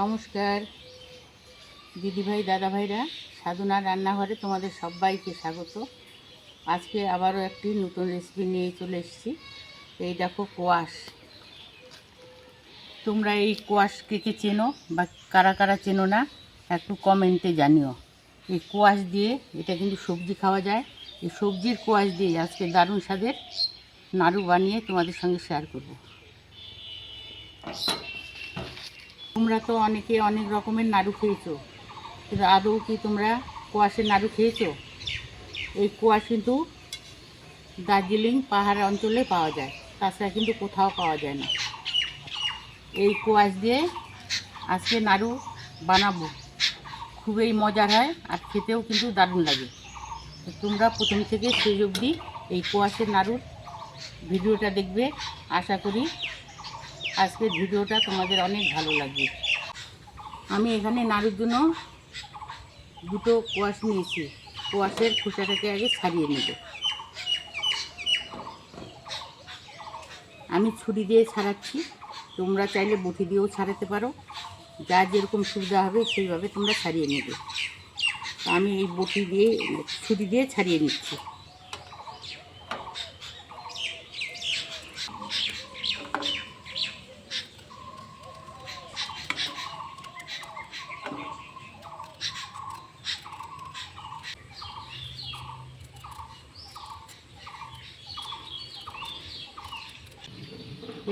নমস্কার দিদিভাই দাদাভাইরা, সাধনার রান্নাঘরে তোমাদের সবাইকে স্বাগত। আজকে আবারও একটি নতুন রেসিপি নিয়ে চলে এসেছি। এই দেখো কোয়াশ। তোমরা এই কোয়াশ কে কে চেনো বা কারা কারা চেনো না একটু কমেন্টে জানিও। এই কোয়াশ দিয়ে এটা কিন্তু সবজি খাওয়া যায়। এই সবজির কোয়াশ দিয়ে আজকে দারুণ স্বাদের নাড়ু বানিয়ে তোমাদের সঙ্গে শেয়ার করব। তোমরা তো অনেকে অনেক রকমের নাড়ু খেয়েছো, কিন্তু আদৌ কি তোমরা কোয়াশের নাড়ু খেয়েছো? এই কোয়াশ কিন্তু দার্জিলিং পাহাড় অঞ্চলে পাওয়া যায়, তাছাড়া কিন্তু কোথাও পাওয়া যায় না। এই কোয়াশ দিয়ে আজকে নাড়ু বানাবো, খুবই মজার হয় আর খেতেও কিন্তু দারুণ লাগে। তো তোমরা প্রথম থেকে শেষ অবধি এই কোয়াশের নাড়ুর ভিডিওটা দেখবে। আশা করি আজকের ভিডিওটা তোমাদের অনেক ভালো লাগবে। আমি এখানে নাড়ুর জন্য দুটো কোয়াশ নিয়েছি। কোয়াশের খোসাটাকে আগে ছাড়িয়ে নেব। আমি ছুরি দিয়ে ছাড়াচ্ছি, তোমরা চাইলে বটি দিয়েও ছাড়াতে পারো। যার যেরকম সুবিধা হবে সেইভাবে তোমরা ছাড়িয়ে নেবে। আমি এই বটি দিয়ে ছুরি দিয়ে ছাড়িয়ে নিচ্ছি।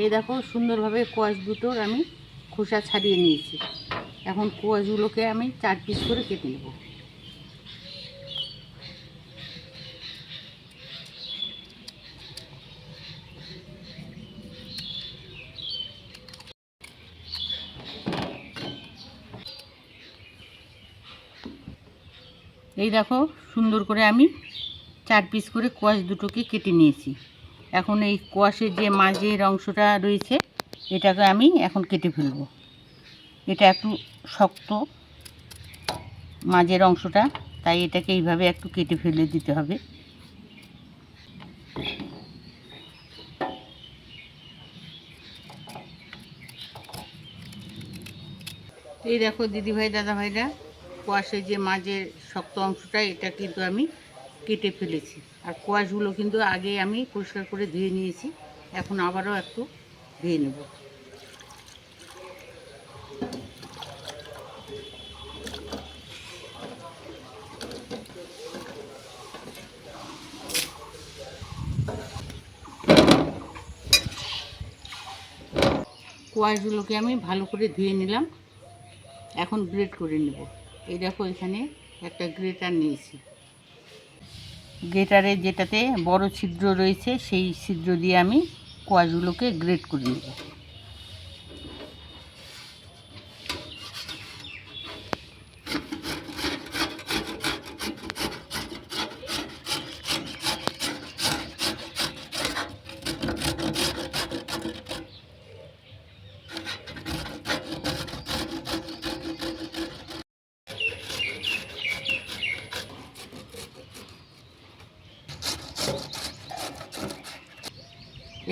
এই দেখো সুন্দরভাবে কোয়াশ দুটোর আমি খোসা ছাড়িয়ে নিয়েছি। এখন কোয়াশগুলোকে আমি 4 পিস করে কেটে নেব। এই দেখো সুন্দর করে আমি 4 পিস করে কোয়াশ দুটোকে কেটে নিয়েছি। এখন এই কোয়াশের যে মাঝের অংশটা রয়েছে এটাকে আমি এখন কেটে ফেলব। এটা একটু শক্ত মাঝের অংশটা, তাই এটাকে এইভাবে একটু কেটে ফেলে দিতে হবে। এই দেখো দিদিভাই দাদাভাইরা, কোয়াশের যে মাঝের শক্ত অংশটা এটা কিন্তু আমি কেটে ফেলেছি। আর কোয়াশগুলো কিন্তু আগে আমি পরিষ্কার করে ধুয়ে নিয়েছি, এখন আবারও একটু ধুয়ে নেব। কোয়াশগুলোকে আমি ভালো করে ধুয়ে নিলাম, এখন গ্রেট করে নেব। এই দেখো এখানে একটা গ্রেটার নিয়েছি। গ্রেটারে যেটাতে বড় ছিদ্র রয়েছে সেই ছিদ্র দিয়ে আমি কোয়াশগুলোকে গ্রেট করে নেব।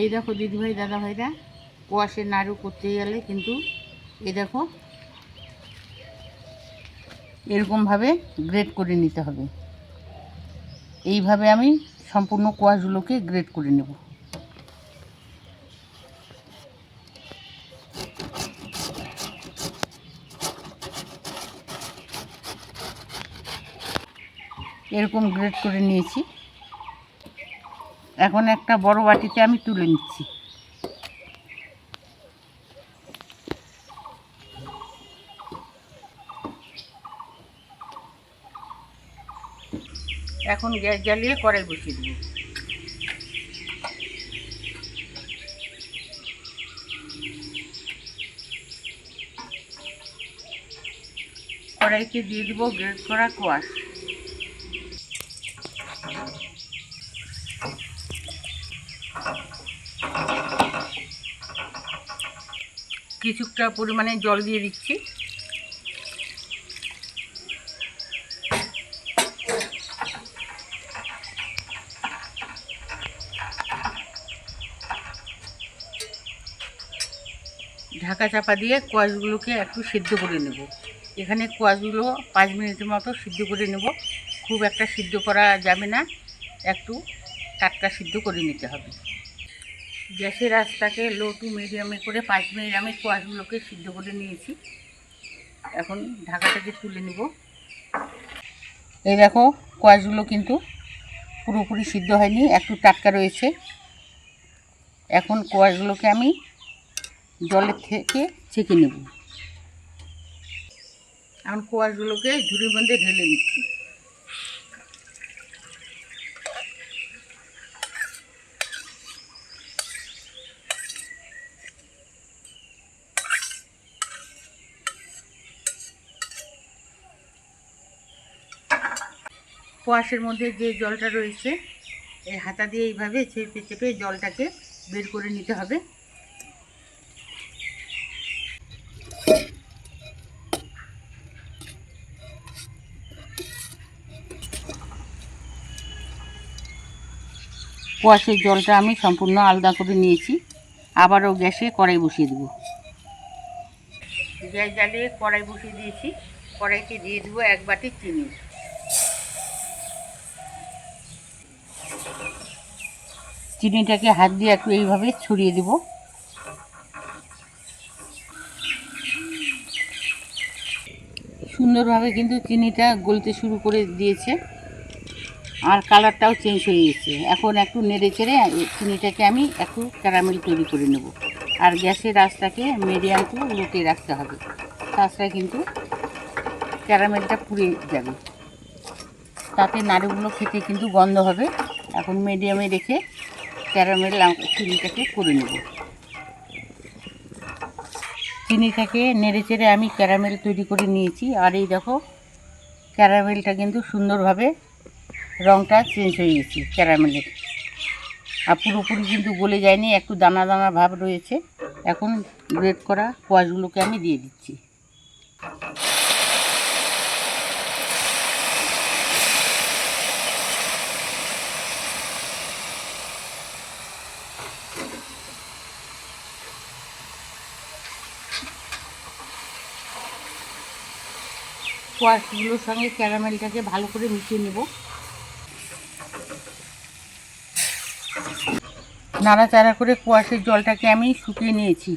এই দেখো দিদিভাই দাদাভাইরা, কোয়াশের নাড়ু করতে গেলে কিন্তু এই দেখো এরকমভাবে গ্রেট করে নিতে হবে। এইভাবে আমি সম্পূর্ণ কোয়াশগুলোকে গ্রেট করে নেব। এরকম গ্রেট করে নিয়েছি। এখন একটা বড় বাটিতে আমি তুলে নিচ্ছি। এখন গ্যাস জ্বালিয়ে কড়াই বসিয়ে দেব। কড়াইতে দিয়ে দেবো গ্রেট করা কোয়াশ। কিছুটা পরিমাণে জল দিয়ে দিচ্ছি। ঢাকা চাপা দিয়ে কোয়াশগুলোকে একটু সিদ্ধ করে নেব। এখানে কোয়াশগুলো 5 মিনিটের মতো সিদ্ধ করে নেব। খুব একটা সিদ্ধ করা যাবে না, একটু টাটকা সিদ্ধ করে নিতে হবে। গ্যাসের আঁচটাকে লো টু মিডিয়ামে করে 5 মিনিট আমি কোয়াশগুলোকে সিদ্ধ করে নিয়েছি। এখন ঢাকাটাকে তুলে নেব। এই দেখো, কোয়াশগুলো কিন্তু পুরোপুরি সিদ্ধ হয়নি, একটু টাটকা রয়েছে। এখন কোয়াশগুলোকে আমি জলের থেকে ছেঁকে নেব। এখন কোয়াশগুলোকে ঝুড়ির মধ্যে ঢেলে নিচ্ছি। কোয়াশের মধ্যে যে জলটা রয়েছে, এই হাতা দিয়ে এইভাবে চেপে চেপে জলটাকে বের করে নিতে হবে। কোয়াশের জলটা আমি সম্পূর্ণ আলাদা করে নিয়েছি। আবারও গ্যাসে কড়াই বসিয়ে দেবো। গ্যাস জ্বালিয়ে কড়াই বসিয়ে দিয়েছি। কড়াইতে দিয়ে দেবো 1 বাটি চিনি। চিনিটাকে হাত দিয়ে একটু এইভাবে ছড়িয়ে দেব। সুন্দরভাবে কিন্তু চিনিটা গলতে শুরু করে দিয়েছে, আর কালারটাও চেঞ্জ হয়ে গেছে। এখন একটু নেড়ে চেড়ে চিনিটাকে আমি একটু ক্যারামেল তৈরি করে নেব। আর গ্যাসের আঁচটাকে মিডিয়াম টু লোতে রাখতে হবে, তাছাড়া কিন্তু ক্যারামেলটা পুড়ে যাবে, তাতে নাড়ুগুলো খেতে কিন্তু গন্ধ হবে। এখন মিডিয়ামে রেখে ক্যারামেল চিনিটাকে করে নেব। চিনিটাকে নেড়ে চেড়ে আমি ক্যারামেল তৈরি করে নিয়েছি। আর এই দেখো, ক্যারামেলটা কিন্তু সুন্দরভাবে রঙটা চেঞ্জ হয়ে গেছে ক্যারামেলের, আর পুরোপুরি কিন্তু গলে যায়নি, একটু দানা দানা ভাব রয়েছে। এখন গ্রেট করা কোয়াশগুলোকে আমি দিয়ে দিচ্ছি। কোয়াশগুলোর সঙ্গে ক্যারামেলটাকে ভালো করে মিশিয়ে নেব। নাড়াচাড়া করে কোয়াশের জলটাকে আমি শুকিয়ে নিয়েছি,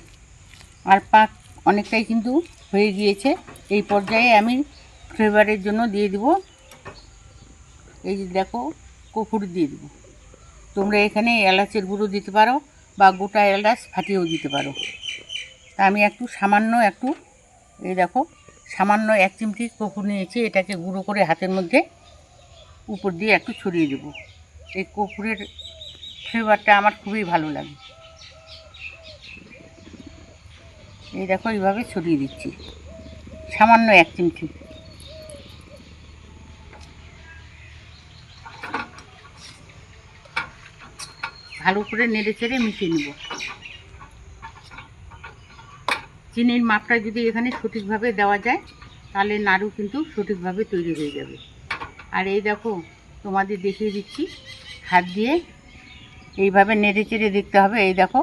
আর পাক অনেকটাই কিন্তু হয়ে গিয়েছে। এই পর্যায়ে আমি ফ্লেভারের জন্য দিয়ে দেব, এই যে দেখো, কর্পূর দিয়ে দেবো। তোমরা এখানে এলাচের গুঁড়ো দিতে পারো বা গোটা এলাচ ফাটিয়েও দিতে পারো। তা আমি একটু সামান্য একটু, এই দেখো, সামান্য 1 চিমটি কর্পূর নিয়েছি। এটাকে গুঁড়ো করে হাতের মধ্যে উপর দিয়ে একটু ছড়িয়ে দেবো। এই কর্পূরের ফ্লেভারটা আমার খুবই ভালো লাগে। এই দেখো, এইভাবে ছড়িয়ে দিচ্ছি, সামান্য 1 চিমটি। ভালো করে নেড়ে চেড়ে মিশিয়ে নেব। চিনির মাপটা যদি এখানে সঠিকভাবে দেওয়া যায়, তাহলে নাড়ু কিন্তু সঠিকভাবে তৈরি হয়ে যাবে। আর এই দেখো, তোমাদের দেখিয়ে দিচ্ছি, হাত দিয়ে এইভাবে নেড়ে চেড়ে দেখতে হবে। এই দেখো,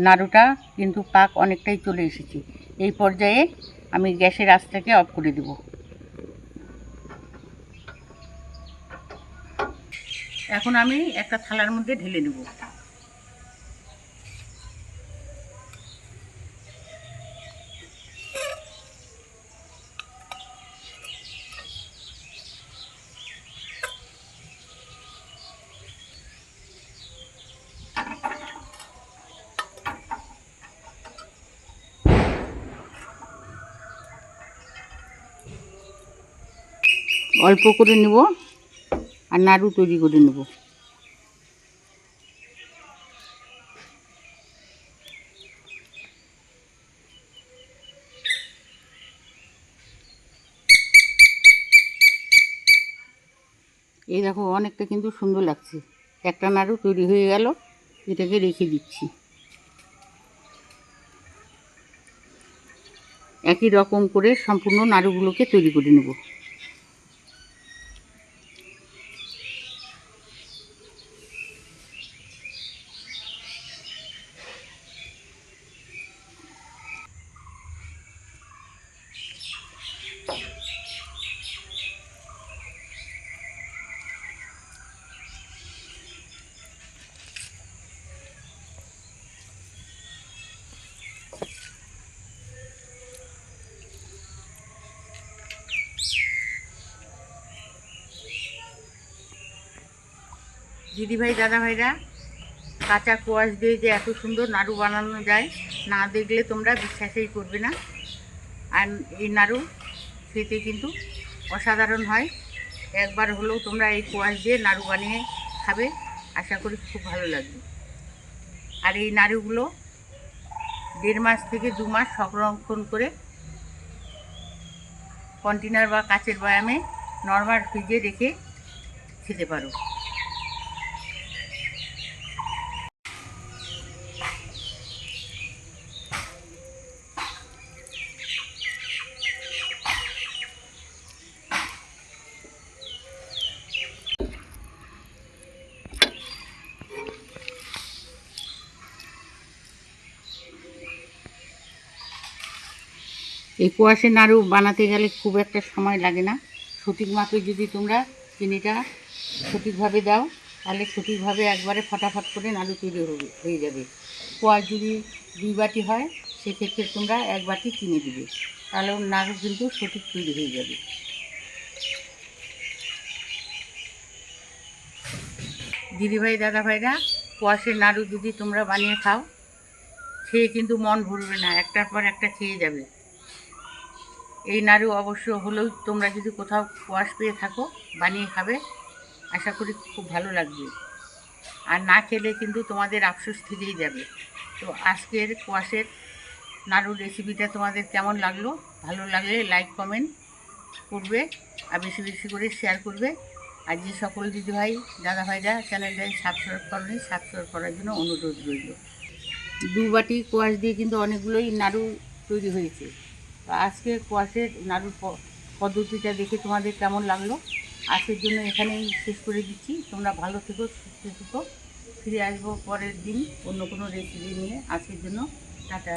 নাড়ুটা কিন্তু পাক অনেকটাই চলে এসেছে। এই পর্যায়ে আমি গ্যাসের আঁচটাকে অফ করে দেব। এখন আমি একটা থালার মধ্যে ঢেলে নেব। অল্প করে নেব আর নাড়ু তৈরি করে নেব। এই দেখো, অনেকটা কিন্তু সুন্দর লাগছে। একটা নাড়ু তৈরি হয়ে গেল, এটাকে রেখে দিচ্ছি। একই রকম করে সম্পূর্ণ নাড়ুগুলোকে তৈরি করে নেব। দিদিভাই দাদাভাইরা, কাঁচা কোয়াশ দিয়ে যে এত সুন্দর নাড়ু বানানো যায়, না দেখলে তোমরা বিশ্বাসই করবে না। আর এই নাড়ু খেতে কিন্তু অসাধারণ হয়। একবার হলেও তোমরা এই কোয়াশ দিয়ে নাড়ু বানিয়ে খাবে, আশা করি খুব ভালো লাগবে। আর এই নাড়ুগুলো 1.5 মাস থেকে 2 মাস সংরক্ষণ করে কন্টেনার বা কাচের বয়ামে নর্মাল ফ্রিজে রেখে খেতে পারো। এই কুয়াশের নাড়ু বানাতে গেলে খুব একটা সময় লাগে না। সঠিক মাপে যদি তোমরা চিনিটা সঠিকভাবে দাও, তাহলে সঠিকভাবে একবারে ফটাফট করে নাড়ু তৈরি হয়ে যাবে। কুয়াশ যদি 2 বাটি হয়, সেক্ষেত্রে তোমরা 1 বাটি চিনি দিবে, তাহলে ওর নাড়ু কিন্তু সঠিক তৈরি হয়ে যাবে। দিদিভাই দাদাভাইরা, কুয়াশের নাড়ু যদি তোমরা বানিয়ে খাও, খেয়ে কিন্তু মন ভরবে না, একটার পর একটা খেয়ে যাবে। এই নাড়ু অবশ্য হলেও তোমরা যদি কোথাও কোয়াশ পেয়ে থাকো, বানিয়ে খাবে, আশা করি খুব ভালো লাগবে। আর না খেলে কিন্তু তোমাদের আফসোস থেকেই যাবে। তো আজকের কোয়াশের নাড়ুর রেসিপিটা তোমাদের কেমন লাগলো? ভালো লাগলে লাইক কমেন্ট করবে, আর বেশি বেশি করে শেয়ার করবে। আর যে সকল দিদিভাই দাদাভাইরা চ্যানেলটায় সাবস্ক্রাইব করেনি, সাবস্ক্রাইব করার জন্য অনুরোধ রইল। 2 বাটি কোয়াশ দিয়ে কিন্তু অনেকগুলোই নাড়ু তৈরি হয়েছে। তো আজকে কোয়াশের নাড়ুর পদ্ধতিটা দেখে তোমাদের কেমন লাগলো? আজকের জন্য এখানেই শেষ করে দিচ্ছি। তোমরা ভালো থেকো, সুস্থ থেকো। ফিরে আসবো পরের দিন অন্য কোনো রেসিপি নিয়ে। আজকের জন্য টাটা।